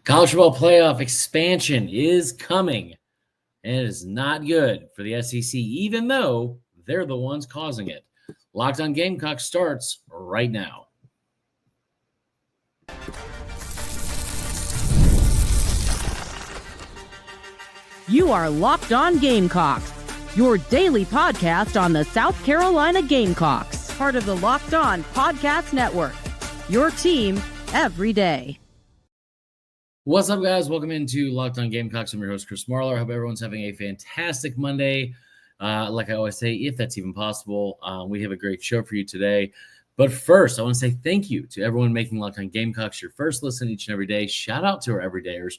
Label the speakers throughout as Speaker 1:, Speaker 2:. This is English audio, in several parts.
Speaker 1: College football playoff expansion is coming, and it is not good for the SEC, even though they're the ones causing it. Locked on Gamecocks starts right now.
Speaker 2: You are Locked On Gamecocks, your daily podcast on the South Carolina Gamecocks, part of the Locked On Podcast Network, your team every day.
Speaker 1: What's up, guys? Welcome into Locked On Gamecocks. I'm your host, Chris Marler. I hope everyone's having a fantastic Monday. Like I always say, if that's even possible, we have a great show for you today. But first, I want to say thank you to everyone making Locked On Gamecocks your first listen each and every day. Shout out to our everydayers.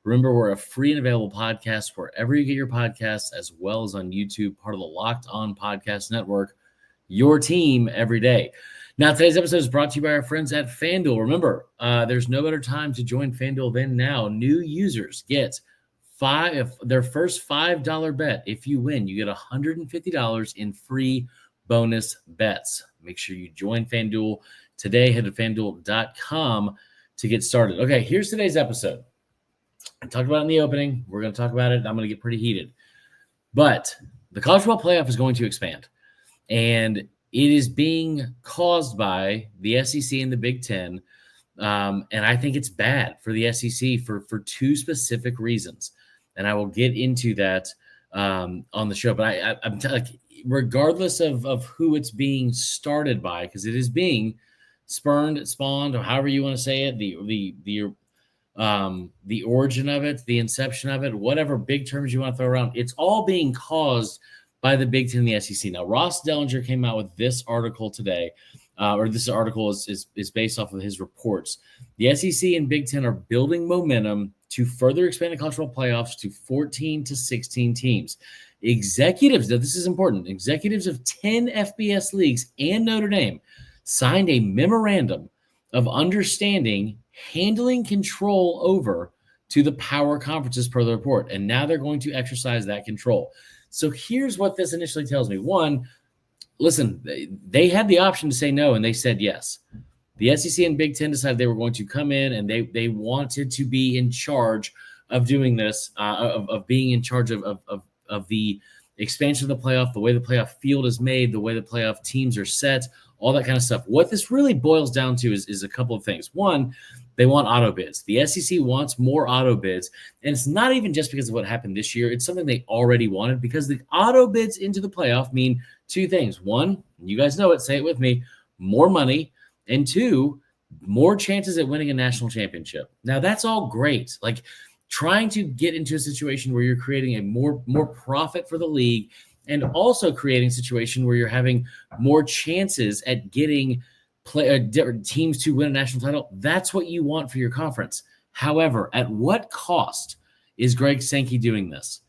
Speaker 1: Remember, we're a free and available podcast wherever you get your podcasts, as well as on YouTube, part of the Locked On Podcast Network, your team every day. Now, today's episode is brought to you by our friends at FanDuel. Remember, there's no better time to join FanDuel than now. New users get their first $5 bet. If you win, you get $150 in free bonus bets. Make sure you join FanDuel today. Head to FanDuel.com to get started. Okay, here's today's episode. I talked about it in the opening. We're going to talk about it. I'm going to get pretty heated. But the college football playoff is going to expand. And it is being caused by the SEC and the Big Ten. And I think it's bad for the SEC for two specific reasons. And I will get into that on the show. But I'm telling you, regardless of who it's being started by, because it is being spawned, or however you want to say it, the origin of it, the inception of it, whatever big terms you want to throw around, it's all being caused by the Big Ten and the SEC. Now, Ross Dellenger came out with this article today, or this article is based off of his reports. The SEC and Big Ten are building momentum to further expand the college football playoffs to 14 to 16 teams. Executives, now this is important, executives of 10 FBS leagues and Notre Dame signed a memorandum of understanding handling control over to the power conferences per the report. And now they're going to exercise that control. So here's what this initially tells me. One, listen, they had the option to say no, and they said yes. The SEC and Big Ten decided they were going to come in, and they wanted to be in charge of doing this, of being in charge of the expansion of the playoff, the way the playoff field is made, the way the playoff teams are set, all that kind of stuff. What this really boils down to is a couple of things. One, they want auto bids. The SEC wants more auto bids, and it's not even just because of what happened this year. It's something they already wanted, because the auto bids into the playoff mean two things. One, you guys know it, say it with me, more money, and two, more chances at winning a national championship. Now, that's all great. Like, trying to get into a situation where you're creating a more profit for the league, and also creating a situation where you're having more chances at getting teams to win a national title. That's what you want for your conference. However, at what cost is Greg Sankey doing this?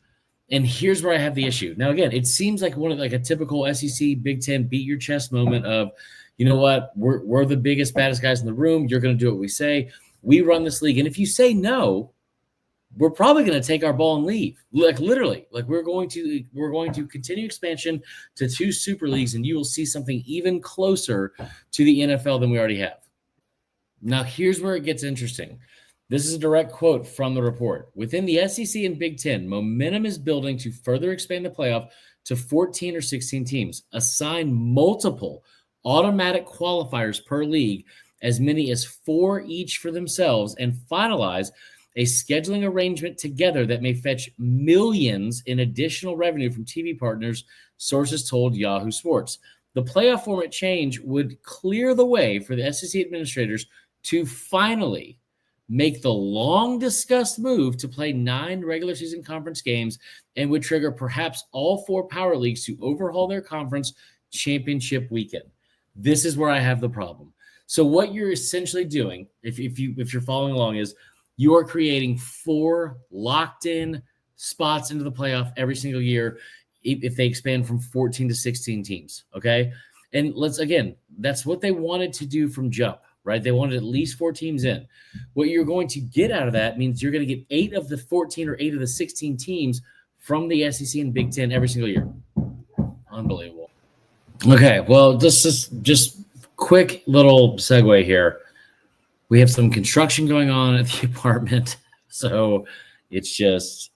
Speaker 1: And here's where I have the issue. Now, again, it seems like a typical SEC Big Ten beat your chest moment of, you know what, we're the biggest, baddest guys in the room. You're going to do what we say. We run this league. And if you say no, we're probably going to take our ball and leave. Like, literally, like we're going to continue expansion to two super leagues, and you will see something even closer to the NFL than we already have. Now, here's where it gets interesting. This is a direct quote from the report. Within the SEC and Big Ten, momentum is building to further expand the playoff to 14 or 16 teams, assign multiple automatic qualifiers per league, as many as 4 each for themselves, and finalize a scheduling arrangement together that may fetch millions in additional revenue from TV partners, sources told Yahoo Sports. The playoff format change would clear the way for the SEC administrators to finally make the long-discussed move to play 9 regular season conference games, and would trigger perhaps all 4 power leagues to overhaul their conference championship weekend. This is where I have the problem. So what you're essentially doing, if you're following along, is you are creating 4 locked-in spots into the playoff every single year if they expand from 14 to 16 teams, okay? And that's what they wanted to do from jump, right? They wanted at least 4 teams in. What you're going to get out of that means you're going to get 8 of the 14 or 8 of the 16 teams from the SEC and Big Ten every single year. Unbelievable. Okay, well, this is just quick little segue here. We have some construction going on at the apartment, so it's just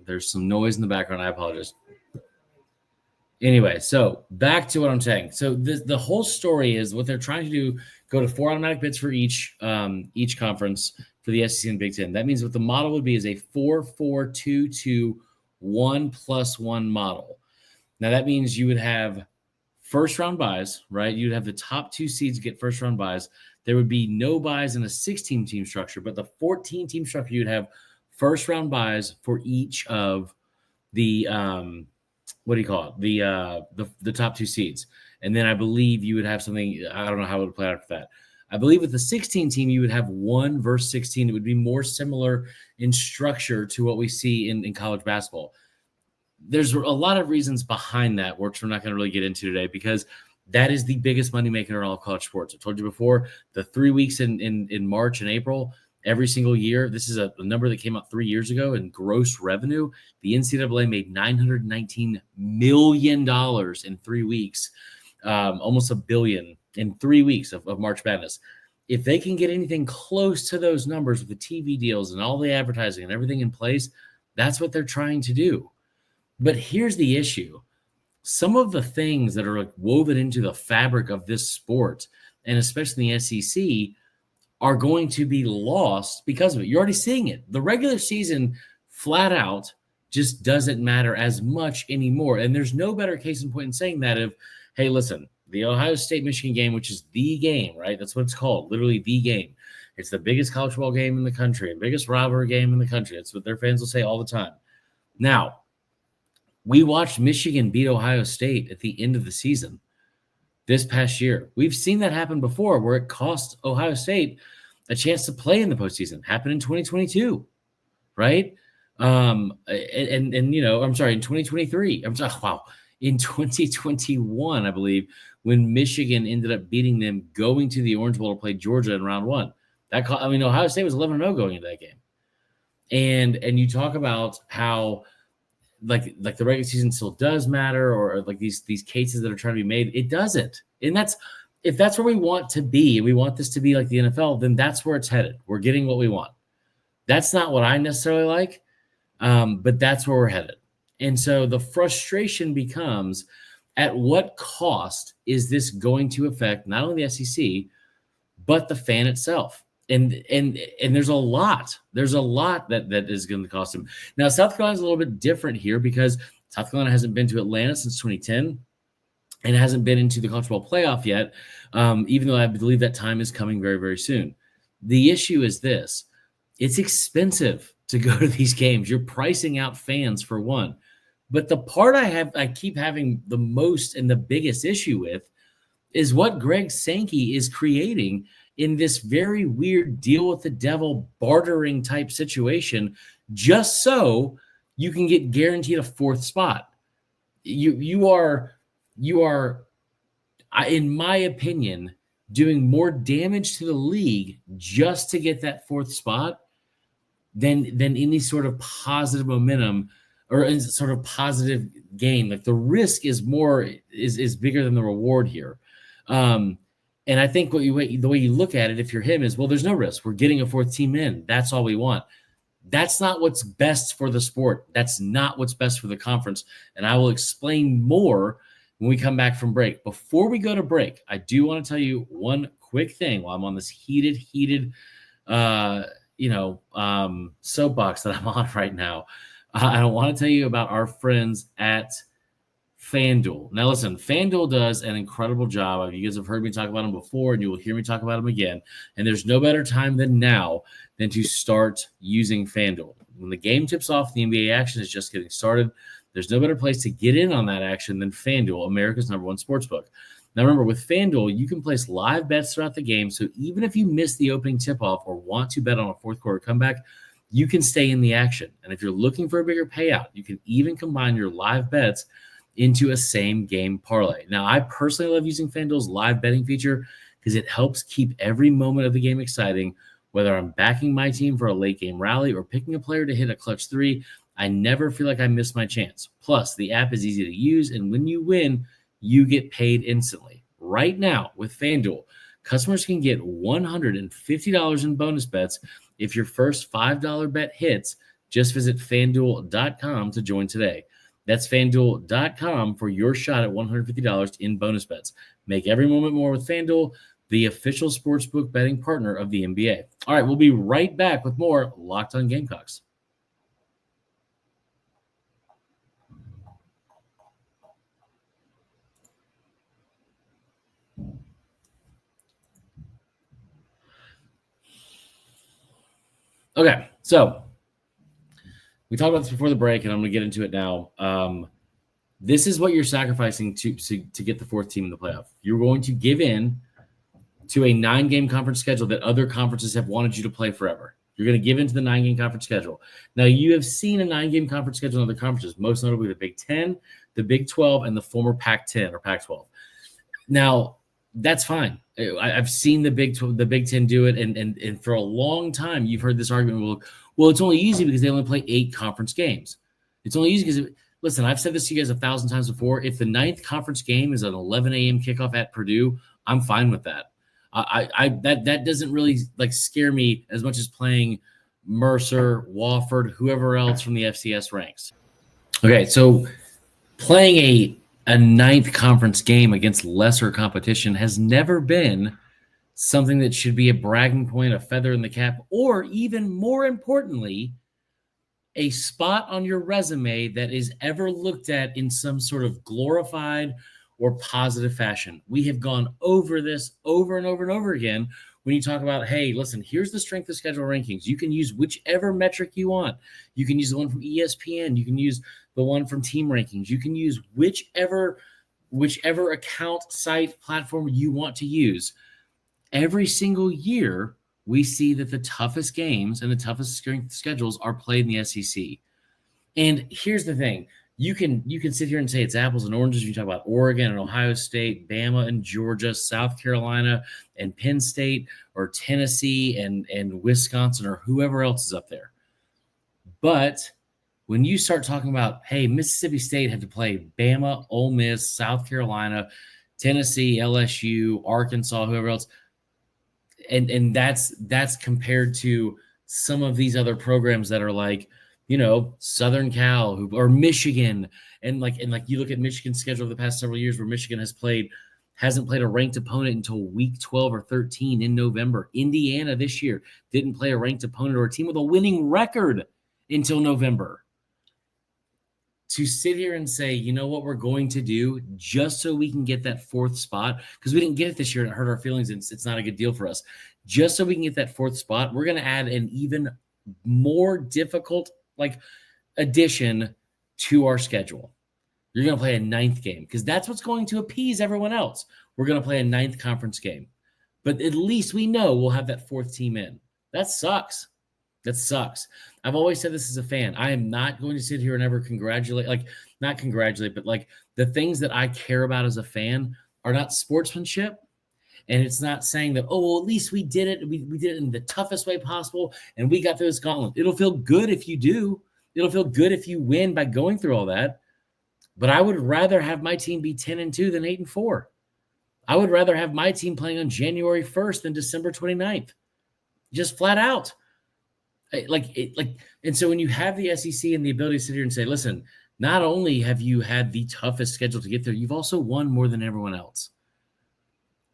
Speaker 1: there's some noise in the background. I apologize. Anyway, so back to what I'm saying. So the whole story is what they're trying to do: go to 4 automatic bids for each conference for the SEC and Big Ten. That means what the model would be is a 4-4-2-2 1+1 model. Now that means you would have first round buys, right? You'd have the top 2 seeds get first round buys. There would be no buys in a 16-team structure, but the 14-team structure, you'd have first round buys for each of the what do you call it? The top 2 seeds. And then I believe you would have something, I don't know how it would play out after that. I believe with the 16 team, you would have 1 versus 16. It would be more similar in structure to what we see in college basketball. There's a lot of reasons behind that, which we're not going to really get into today, because that is the biggest moneymaker in all of college sports. I told you before, the 3 weeks in March and April, every single year, this is a number that came out 3 years ago in gross revenue. The NCAA made $919 million in 3 weeks, almost $1 billion in 3 weeks of March Madness. If they can get anything close to those numbers with the TV deals and all the advertising and everything in place, that's what they're trying to do. But here's the issue. Some of the things that are like woven into the fabric of this sport, and especially in the SEC, are going to be lost because of it. You're already seeing it. The regular season flat out just doesn't matter as much anymore. And there's no better case in point in saying that of, hey, listen, the Ohio State-Michigan game, which is the game, right? That's what it's called, literally the game. It's the biggest college football game in the country, the biggest rivalry game in the country. That's what their fans will say all the time. Now, we watched Michigan beat Ohio State at the end of the season this past year. We've seen that happen before where it cost Ohio State a chance to play in the postseason. Happened in 2022, right? I'm sorry, in 2023. In 2021, I believe, when Michigan ended up beating them, going to the Orange Bowl to play Georgia in round 1. Ohio State was 11-0 going into that game. And you talk about how like the regular season still does matter, or like these cases that are trying to be made, it doesn't. And if that's where we want to be, and we want this to be like the NFL, then that's where it's headed. We're getting what we want. That's not what I necessarily like, but that's where we're headed. And so the frustration becomes, at what cost is this going to affect not only the SEC, but the fan itself? And there's a lot that is going to cost him. Now, South Carolina's a little bit different here because South Carolina hasn't been to Atlanta since 2010 and hasn't been into the college football playoff yet, even though I believe that time is coming very, very soon. The issue is this. It's expensive to go to these games. You're pricing out fans, for one. But the part I keep having the most and the biggest issue with is what Greg Sankey is creating in this very weird deal with the devil bartering type situation, just so you can get guaranteed a 4th spot. You are, in my opinion, doing more damage to the league just to get that 4th spot than any sort of positive momentum or any sort of positive gain. Like, the risk is bigger than the reward here. And I think the way you look at it, if you're him, is, well, there's no risk. We're getting a 4th team in. That's all we want. That's not what's best for the sport. That's not what's best for the conference. And I will explain more when we come back from break. Before we go to break, I do want to tell you one quick thing while I'm on this heated soapbox that I'm on right now. I want to tell you about our friends at FanDuel. Now, listen, FanDuel does an incredible job. You guys have heard me talk about them before, and you will hear me talk about them again. And there's no better time than now than to start using FanDuel. When the game tips off, the NBA action is just getting started. There's no better place to get in on that action than FanDuel, America's #1 sportsbook. Now, remember, with FanDuel, you can place live bets throughout the game. So even if you miss the opening tip-off or want to bet on a 4th quarter comeback, you can stay in the action. And if you're looking for a bigger payout, you can even combine your live bets into a same game parlay. Now, I personally love using FanDuel's live betting feature because it helps keep every moment of the game exciting. Whether I'm backing my team for a late game rally or picking a player to hit a clutch 3, I never feel like I missed my chance. Plus, the app is easy to use, and when you win, you get paid instantly. Right now, with FanDuel, Customers can get $150 in bonus bets if your first $5 bet hits. Just visit FanDuel.com to join today. That's FanDuel.com for your shot at $150 in bonus bets. Make every moment more with FanDuel, the official sportsbook betting partner of the NBA. All right, we'll be right back with more Locked On Gamecocks. Okay, so we talked about this before the break, and I'm going to get into it now. This is what you're sacrificing to get the fourth team in the playoff. You're going to give in to a 9-game conference schedule that other conferences have wanted you to play forever. You're going to give into the 9-game conference schedule. Now, you have seen a 9-game conference schedule in other conferences, most notably the Big Ten, the Big 12, and the former Pac-10 or Pac-12. Now, that's fine. I've seen the Big 10 do it, and for a long time, you've heard this argument, well, it's only easy because they only play 8 conference games. It's only easy because listen, I've said this to you guys 1,000 times before. If the 9th conference game is an 11 a.m. kickoff at Purdue, I'm fine with that. That doesn't really scare me as much as playing Mercer, Wofford, whoever else from the FCS ranks. Okay, so playing a 9th conference game against lesser competition has never been something that should be a bragging point, a feather in the cap, or even more importantly, a spot on your resume that is ever looked at in some sort of glorified or positive fashion. We have gone over this over and over and over again when you talk about, hey, listen, here's the strength of schedule rankings. You can use whichever metric you want. You can use the one from ESPN. You can use the one from Team Rankings. You can use whichever account, site, platform you want to use. Every single year, we see that the toughest games and the toughest strength schedules are played in the SEC. And here's the thing. You can sit here and say it's apples and oranges. You talk about Oregon and Ohio State, Bama and Georgia, South Carolina and Penn State, or Tennessee and Wisconsin, or whoever else is up there. But when you start talking about, hey, Mississippi State had to play Bama, Ole Miss, South Carolina, Tennessee, LSU, Arkansas, whoever else, and that's compared to some of these other programs that are like, Southern Cal or Michigan, and you look at Michigan's schedule over the past several years, where Michigan hasn't played a ranked opponent until week 12 or 13 in November. Indiana this year didn't play a ranked opponent or a team with a winning record until November. To sit here and say, you know what we're going to do just so we can get that 4th spot, because we didn't get it this year and it hurt our feelings, and it's not a good deal for us. Just so we can get that 4th spot, we're going to add an even more difficult addition to our schedule. You're going to play a 9th game because that's what's going to appease everyone else. We're going to play a 9th conference game. But at least we know we'll have that 4th team in. That sucks. That sucks. I've always said this as a fan. I am not going to sit here and ever not congratulate, but the things that I care about as a fan are not sportsmanship. And it's not saying that, oh, well, at least we did it. We did it in the toughest way possible, and we got through this gauntlet. It'll feel good if you do. It'll feel good if you win by going through all that. But I would rather have my team be 10-2 than 8-4. I would rather have my team playing on January 1st than December 29th. Just flat out. And so when you have the SEC and the ability to sit here and say, listen, not only have you had the toughest schedule to get there, you've also won more than everyone else.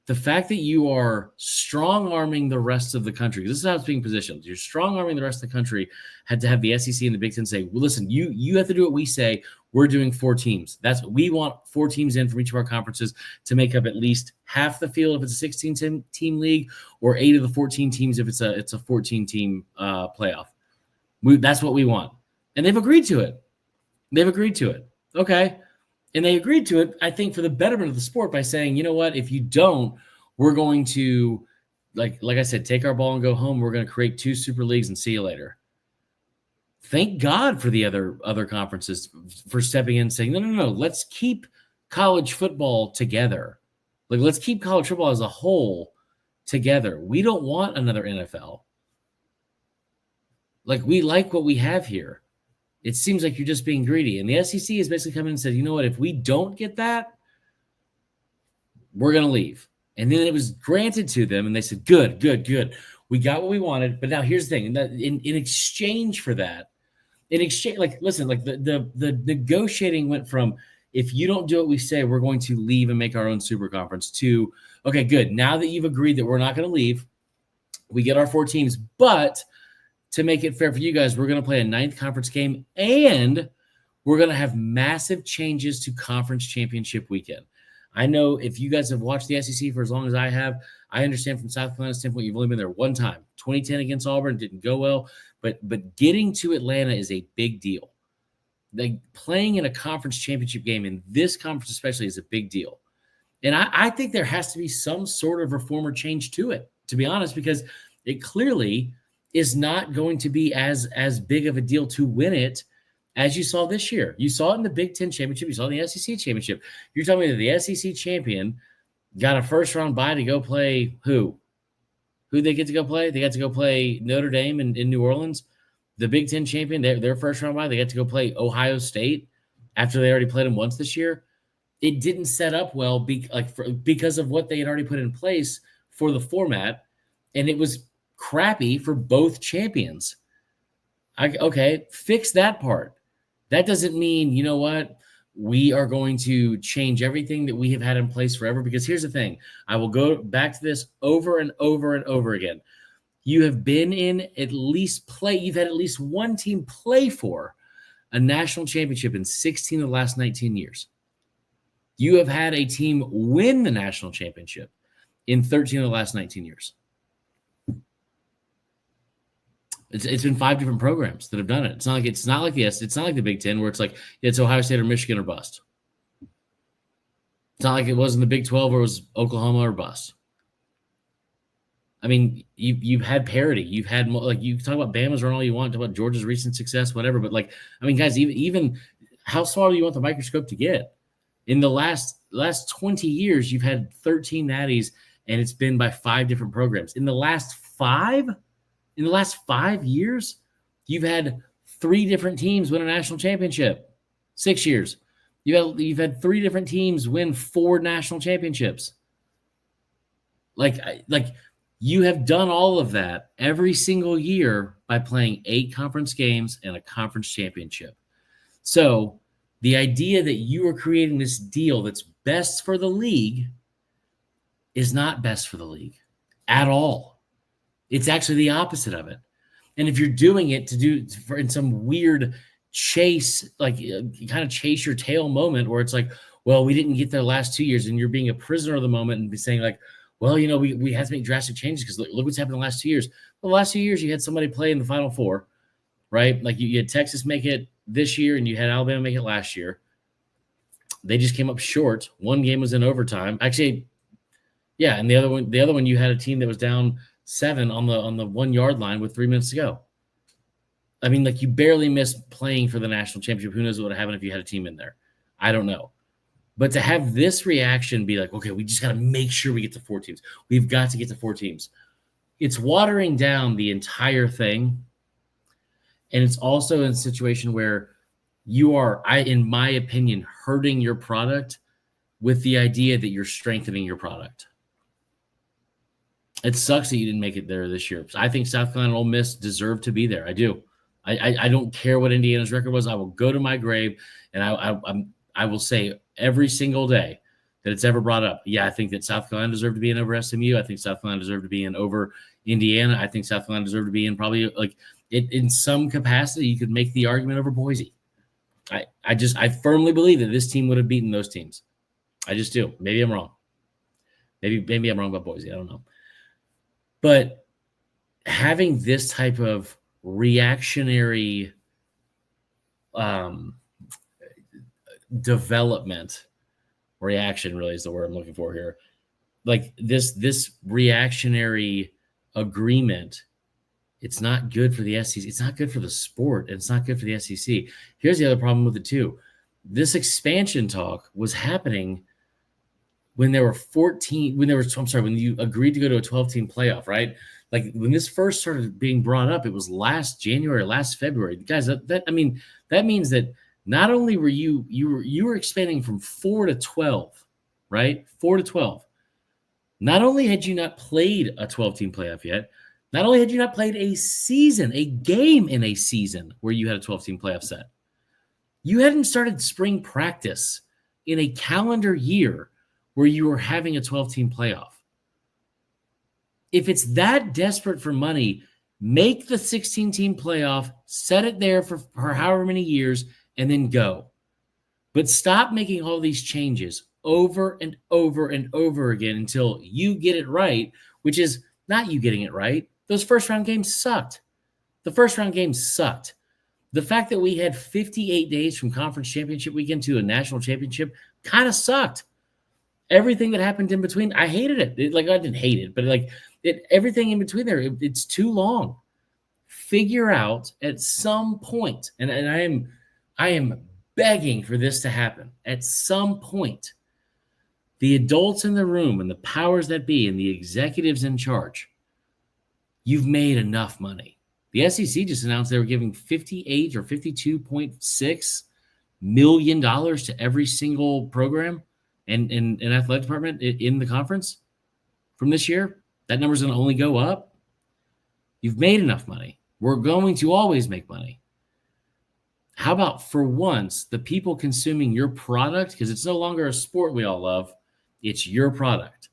Speaker 1: The fact that you are strong-arming the rest of the country, this is how it's being positioned. You're strong-arming the rest of the country, had to have the SEC and the Big Ten say, well, listen, you have to do what we say. We're doing 4 teams. We want 4 teams in from each of our conferences to make up at least half the field if it's a 16-team league, or 8 of the 14 teams if it's a 14-team playoff. That's what we want. And they've agreed to it. Okay. And they agreed to it, I think, for the betterment of the sport by saying, you know what, if you don't, we're going to, like I said, take our ball and go home. We're going to create 2 super leagues and see you later. Thank God for the other conferences for stepping in and saying, no, let's keep college football together. Let's keep college football as a whole together. We don't want another NFL. We like what we have here. It seems like you're just being greedy. And the SEC has basically come in and said, you know what, if we don't get that, we're going to leave. And then it was granted to them, and they said, good, good, good. We got what we wanted. But now here's the thing. In exchange for that, listen, like the negotiating went from, if you don't do what we say, we're going to leave and make our own super conference, to, okay, good. Now that you've agreed that we're not going to leave, we get our 4 teams. But to make it fair for you guys, we're going to play a 9th conference game, and we're going to have massive changes to conference championship weekend. I know if you guys have watched the SEC for as long as I have, I understand from South Carolina's standpoint, you've only been there one time. 2010 against Auburn didn't go well, but getting to Atlanta is a big deal. Like, playing in a conference championship game in this conference especially is a big deal. And I think there has to be some sort of reform or change to it, to be honest, because it clearly is not going to be as big of a deal to win it as you saw this year. You saw it in the Big Ten championship. You saw it in the SEC championship. You're telling me that the SEC champion got a first-round bye to go play who? Who they get to go play? They got to go play Notre Dame in New Orleans. The Big Ten champion, their first-round bye, they got to go play Ohio State after they already played them once this year. It didn't set up well because of what they had already put in place for the format, and it was crappy for both champions. Okay, fix that part. That doesn't mean, you know what, we are going to change everything that we have had in place forever. Because here's the thing. I will go back to this over and over and over again. You have been in you've had at least one team play for a national championship in 16 of the last 19 years. You have had a team win the national championship in 13 of the last 19 years. It's been 5 different programs that have done it. It's not like the Big Ten, where it's like it's Ohio State or Michigan or bust. It's not like it was in the Big 12 where it was Oklahoma or bust. I mean, you've had parity. You've had, like, you talk about Bama's run all you want, talk about Georgia's recent success, whatever. But, like, I mean, guys, even how small do you want the microscope to get? In the last 20 years, you've had 13 natties, and it's been by 5 different programs. In the last 5 years, you've had 3 different teams win a national championship. 6 years. You've had 3 different teams win 4 national championships. Like you have done all of that every single year by playing 8 conference games and a conference championship. So the idea that you are creating this deal that's best for the league is not best for the league at all. It's actually the opposite of it. And if you're doing it in some weird chase, like kind of chase your tail moment where it's like, well, we didn't get there last 2 years, and you're being a prisoner of the moment and be saying like, well, you know, we have to make drastic changes because look what's happened in the last 2 years. Well, the last 2 years you had somebody play in the Final Four, right? Like you had Texas make it this year and you had Alabama make it last year. They just came up short. One game was in overtime. Actually, yeah, and the other one you had a team that was down 7 on the 1 yard line with 3 minutes to go. I mean, like, you barely missed playing for the national championship. Who knows what would have happened if you had a team in there? I don't know. But to have this reaction be like, okay, we just got to make sure we get to 4 teams. We've got to get to 4 teams. It's watering down the entire thing. And it's also in a situation where you are, in my opinion, hurting your product with the idea that you're strengthening your product. It sucks that you didn't make it there this year. I think South Carolina and Ole Miss deserve to be there. I do. I don't care what Indiana's record was. I will go to my grave and I will say every single day that it's ever brought up. Yeah, I think that South Carolina deserved to be in over SMU. I think South Carolina deserved to be in over Indiana. I think South Carolina deserved to be in probably like in some capacity. You could make the argument over Boise. I firmly believe that this team would have beaten those teams. I just do. Maybe I'm wrong. Maybe I'm wrong about Boise. I don't know. But having this type of reactionary development, reaction really is the word I'm looking for here. Like this reactionary agreement, it's not good for the SEC. It's not good for the sport. And it's not good for the SEC. Here's the other problem with it too. This expansion talk was happening when there were 14, when you agreed to go to a 12-team playoff, right? Like when this first started being brought up, it was last January, last February. Guys, that means that not only were you were expanding from 4 to 12, right? 4 to 12. Not only had you not played a 12-team playoff yet, not only had you not played a season, a game in a season where you had a 12-team playoff set, you hadn't started spring practice in a calendar year where you were having a 12-team playoff. If it's that desperate for money, make the 16-team playoff, set it there for however many years, and then go. But stop making all these changes over and over and over again until you get it right, which is not you getting it right. Those first-round games sucked. The first-round games sucked. The fact that we had 58 days from conference championship weekend to a national championship kind of sucked. Everything that happened in between, I hated it. I didn't hate it, but everything in between there, it's too long. Figure out at some point, and I am begging for this to happen. At some point, the adults in the room and the powers that be and the executives in charge, you've made enough money. The SEC just announced they were giving $58 or $52.6 million to every single program and athletic department in the conference from this year. That number's going to only go up. You've made enough money. We're going to always make money. How about for once, the people consuming your product, because it's no longer a sport we all love, it's your product.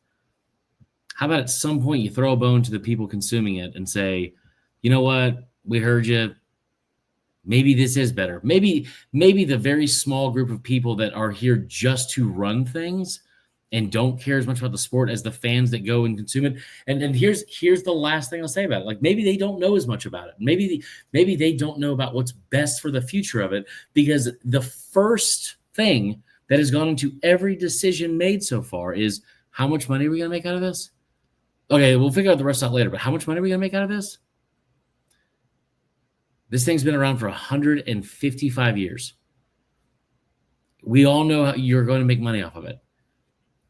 Speaker 1: How about at some point you throw a bone to the people consuming it and say, you know what, we heard you. Maybe this is better. Maybe the very small group of people that are here just to run things and don't care as much about the sport as the fans that go and consume it. And here's the last thing I'll say about it. Maybe they don't know as much about it. Maybe they don't know about what's best for the future of it, because the first thing that has gone into every decision made so far is, how much money are we going to make out of this? Okay, we'll figure out the rest out later, but how much money are we going to make out of this? This thing's been around for 155 years. We all know how you're going to make money off of it.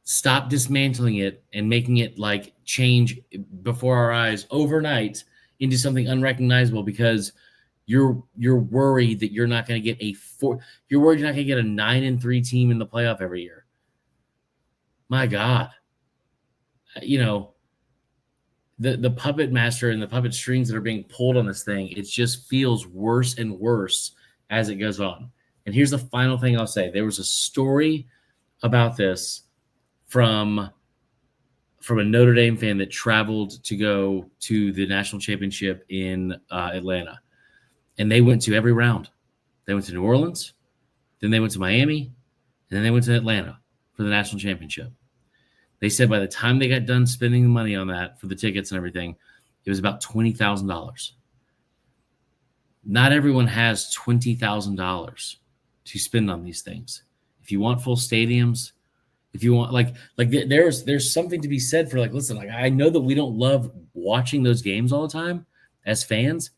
Speaker 1: Stop dismantling it and making it change before our eyes overnight into something unrecognizable because you're worried that you're not going to get you're worried you're not going to get a 9-3 team in the playoff every year. My God. The puppet master and the puppet strings that are being pulled on this thing, it just feels worse and worse as it goes on. And here's the final thing I'll say. There was a story about this from a Notre Dame fan that traveled to go to the national championship in Atlanta. And they went to every round. They went to New Orleans, then they went to Miami, and then they went to Atlanta for the national championship. They said by the time they got done spending the money on that for the tickets and everything, it was about $20,000. Not everyone has $20,000 to spend on these things. If you want full stadiums, if you want there's something to be said for listen, I know that we don't love watching those games all the time as fans,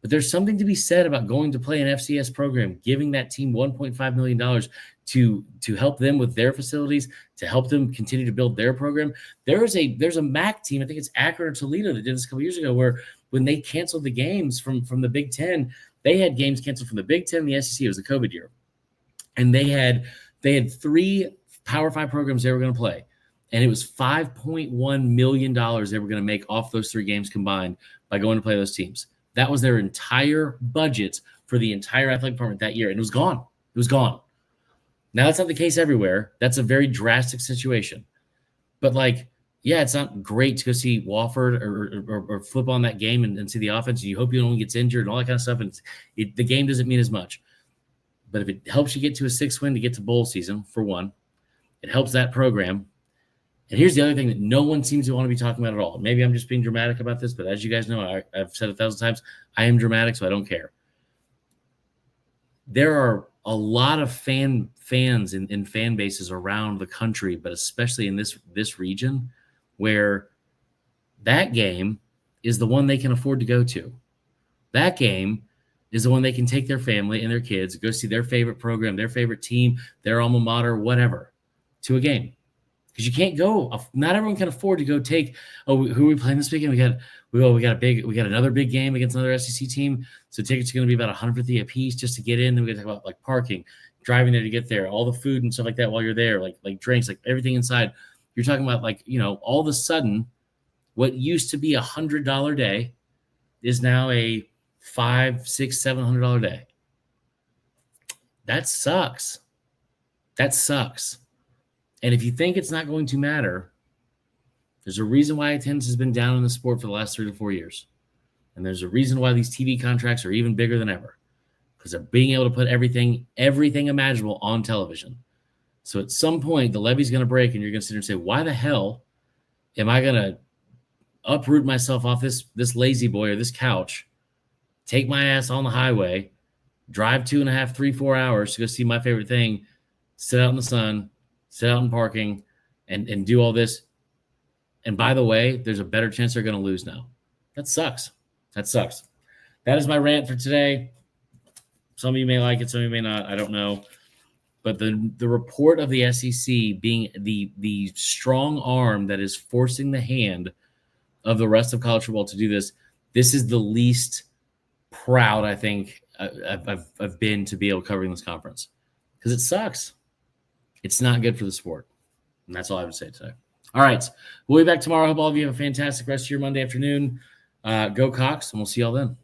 Speaker 1: but there's something to be said about going to play an FCS program, giving that team $1.5 million to help them with their facilities, to help them continue to build their program. There's a MAC team, I think it's Akron or Toledo, that did this a couple years ago, where when they canceled the games from the Big Ten, they had games canceled from the Big Ten, the SEC. It was the COVID year, and they had 3 Power 5 programs they were going to play, and it was $5.1 million they were going to make off those 3 games combined by going to play those teams. That was their entire budget for the entire athletic department that year, and it was gone. It was gone. Now, that's not the case everywhere. That's a very drastic situation. But, it's not great to go see Wofford or flip on that game and see the offense. You hope no one gets injured and all that kind of stuff, and the game doesn't mean as much. But if it helps you get to a 6 win to get to bowl season, for one, it helps that program. And here's the other thing that no one seems to want to be talking about at all. Maybe I'm just being dramatic about this, but as you guys know, I've said 1,000 times, I am dramatic, so I don't care. There are a lot of fans and fan bases around the country, but especially in this region, where that game is the one they can afford to go to. That game is the one they can take their family and their kids, go see their favorite program, their favorite team, their alma mater, whatever, to a game. Because you can't go. Not everyone can afford to go take. Oh, who are we playing this weekend? We got another big game against another SEC team. So tickets are going to be about $150 a piece just to get in. Then we got to talk about parking, driving there to get there, all the food and stuff like that while you're there, like drinks, everything inside. You're talking about all of a sudden, what used to be $100 day is now a $500, $600, $700 day. That sucks. That sucks. And if you think it's not going to matter, there's a reason why attendance has been down in the sport for the last 3 to 4 years. And there's a reason why these TV contracts are even bigger than ever, because they're being able to put everything imaginable on television. So at some point, the levee's going to break, and you're going to sit there and say, why the hell am I going to uproot myself off this lazy boy or this couch, take my ass on the highway, drive 2.5, 3, 4 hours to go see my favorite thing, sit out in the sun, sit out in parking, and do all this. And by the way, there's a better chance they're going to lose now. That sucks. That sucks. That is my rant for today. Some of you may like it, some of you may not. I don't know. But the report of the SEC being the strong arm that is forcing the hand of the rest of college football to do this is the least proud I think I've been to be able to cover this conference, because it sucks. It's not good for the sport. And that's all I would say today. All right. We'll be back tomorrow. I hope all of you have a fantastic rest of your Monday afternoon. Go Cox, and we'll see y'all then.